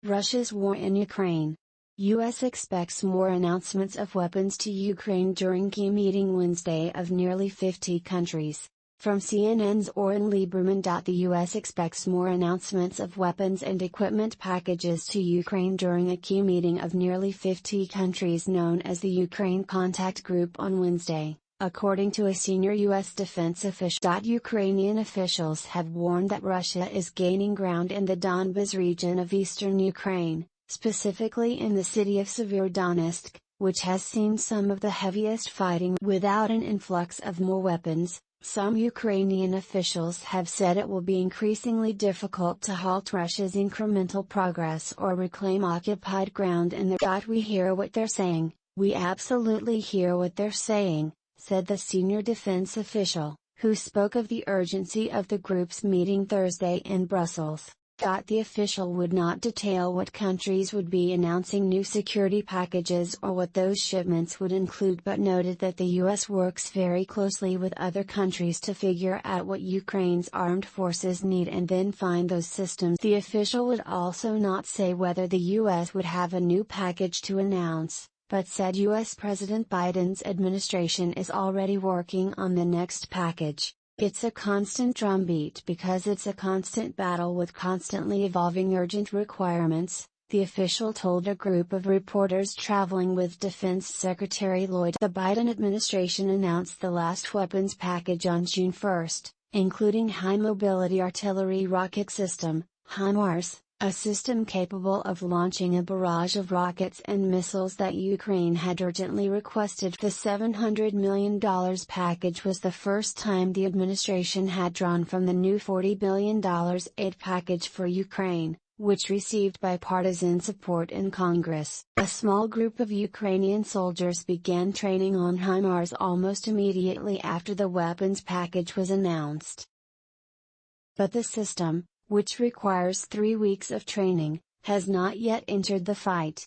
Russia's war in Ukraine. U.S. expects more announcements of weapons to Ukraine during key meeting Wednesday of nearly 50 countries. From CNN's Oren Lieberman. The U.S. expects more announcements of weapons and equipment packages to Ukraine during a key meeting of nearly 50 countries known as the Ukraine Contact Group on Wednesday, according to a senior U.S. defense official. Ukrainian officials have warned that Russia is gaining ground in the Donbas region of eastern Ukraine, specifically in the city of Severodonetsk, which has seen some of the heaviest fighting. Without an influx of more weapons, some Ukrainian officials have said it will be increasingly difficult to halt Russia's incremental progress or reclaim occupied ground in the. We hear what they're saying, we absolutely hear what they're saying, said the senior defense official, who spoke of the urgency of the group's meeting Thursday in Brussels. The official would not detail what countries would be announcing new security packages or what those shipments would include, but noted that the U.S. works very closely with other countries to figure out what Ukraine's armed forces need and then find those systems. The official would also not say whether the U.S. would have a new package to announce, but said U.S. President Biden's administration is already working on the next package. It's a constant drumbeat because it's a constant battle with constantly evolving urgent requirements, the official told a group of reporters traveling with Defense Secretary Lloyd. The Biden administration announced the last weapons package on June 1, including high-mobility artillery rocket system, HIMARS, a system capable of launching a barrage of rockets and missiles that Ukraine had urgently requested. The $700 million package was the first time the administration had drawn from the new $40 billion aid package for Ukraine, which received bipartisan support in Congress. A small group of Ukrainian soldiers began training on HIMARS almost immediately after the weapons package was announced. But the system, which requires 3 weeks of training, has not yet entered the fight.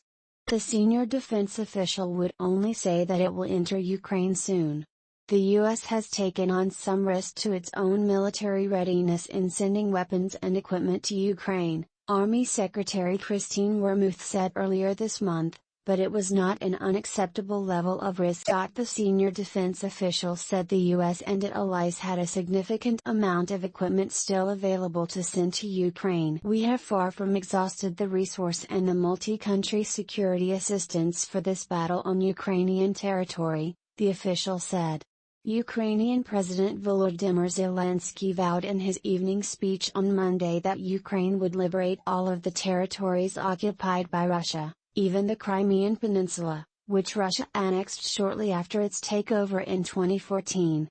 The senior defense official would only say that it will enter Ukraine soon. The U.S. has taken on some risk to its own military readiness in sending weapons and equipment to Ukraine, Army Secretary Christine Wormuth said earlier this month, but it was not an unacceptable level of risk. The senior defense official said the U.S. and its allies had a significant amount of equipment still available to send to Ukraine. We have far from exhausted the resource and the multi-country security assistance for this battle on Ukrainian territory, the official said. Ukrainian President Volodymyr Zelensky vowed in his evening speech on Monday that Ukraine would liberate all of the territories occupied by Russia, even the Crimean Peninsula, which Russia annexed shortly after its takeover in 2014.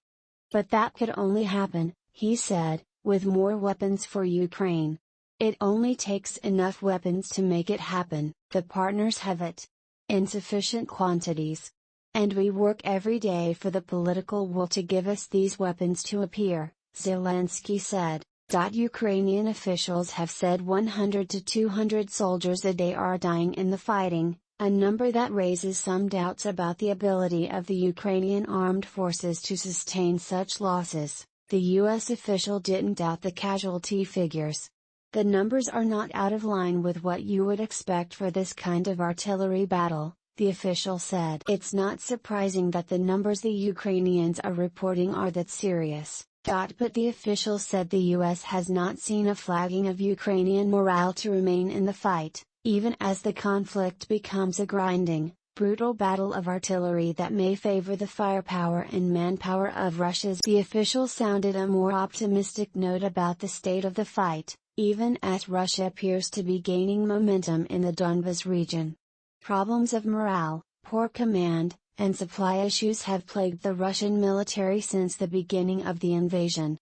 But that could only happen, he said, with more weapons for Ukraine. It only takes enough weapons to make it happen. The partners have it. In sufficient quantities. And we work every day for the political will to give us these weapons to appear, Zelensky said. Ukrainian officials have said 100 to 200 soldiers a day are dying in the fighting, a number that raises some doubts about the ability of the Ukrainian armed forces to sustain such losses. The U.S. official didn't doubt the casualty figures. The numbers are not out of line with what you would expect for this kind of artillery battle, the official said. It's not surprising that the numbers the Ukrainians are reporting are that serious. But the official said the U.S. has not seen a flagging of Ukrainian morale to remain in the fight, even as the conflict becomes a grinding, brutal battle of artillery that may favor the firepower and manpower of Russia's. The official sounded a more optimistic note about the state of the fight, even as Russia appears to be gaining momentum in the Donbas region. Problems of morale, poor command, and supply issues have plagued the Russian military since the beginning of the invasion.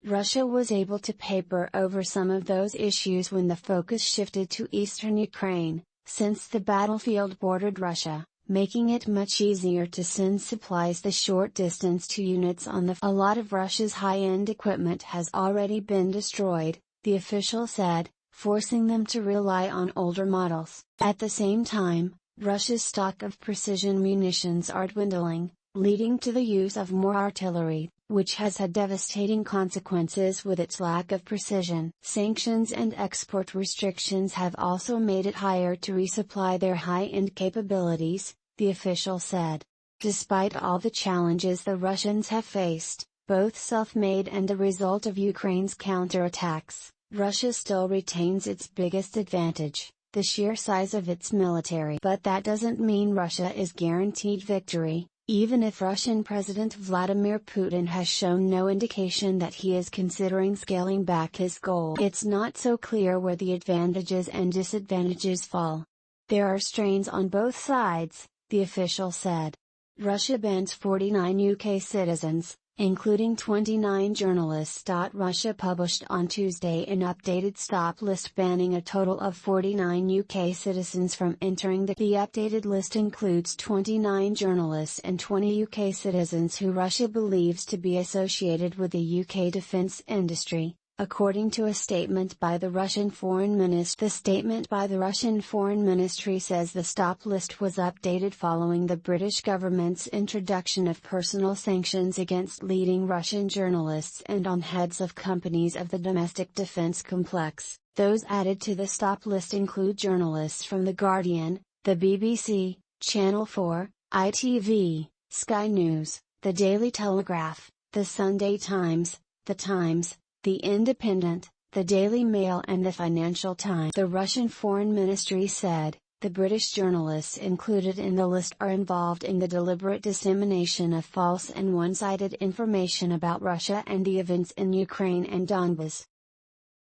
Russia was able to paper over some of those issues when the focus shifted to eastern Ukraine, since the battlefield bordered Russia, making it much easier to send supplies the short distance to units on the. A lot of Russia's high-end equipment has already been destroyed, the official said, forcing them to rely on older models. At the same time, Russia's stock of precision munitions are dwindling, leading to the use of more artillery. which has had devastating consequences with its lack of precision. Sanctions and export restrictions have also made it harder to resupply their high-end capabilities, the official said. Despite all the challenges the Russians have faced, both self-made and the result of Ukraine's counterattacks, Russia still retains its biggest advantage, the sheer size of its military. But that doesn't mean Russia is guaranteed victory, even if Russian President Vladimir Putin has shown no indication that he is considering scaling back his goal. It's not so clear where the advantages and disadvantages fall. There are strains on both sides, the official said. Russia bans 49 UK citizens, including 29 journalists. Russia published on Tuesday an updated stop list banning a total of 49 UK citizens from entering the updated list includes 29 journalists and 20 UK citizens who Russia believes to be associated with the UK defence industry, according to a statement by the Russian Foreign Ministry. The statement by the Russian Foreign Ministry says the stop list was updated following the British government's introduction of personal sanctions against leading Russian journalists and on heads of companies of the domestic defense complex. Those added to the stop list include journalists from The Guardian, the BBC, Channel 4, ITV, Sky News, The Daily Telegraph, The Sunday Times, The Times, The Independent, The Daily Mail and The Financial Times. The Russian Foreign Ministry said, the British journalists included in the list are involved in the deliberate dissemination of false and one-sided information about Russia and the events in Ukraine and Donbas.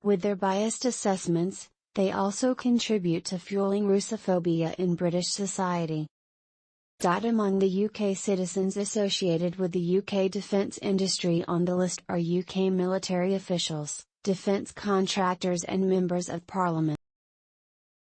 With their biased assessments, they also contribute to fueling Russophobia in British society. Among the UK citizens associated with the UK defence industry on the list are UK military officials, defence contractors and members of parliament.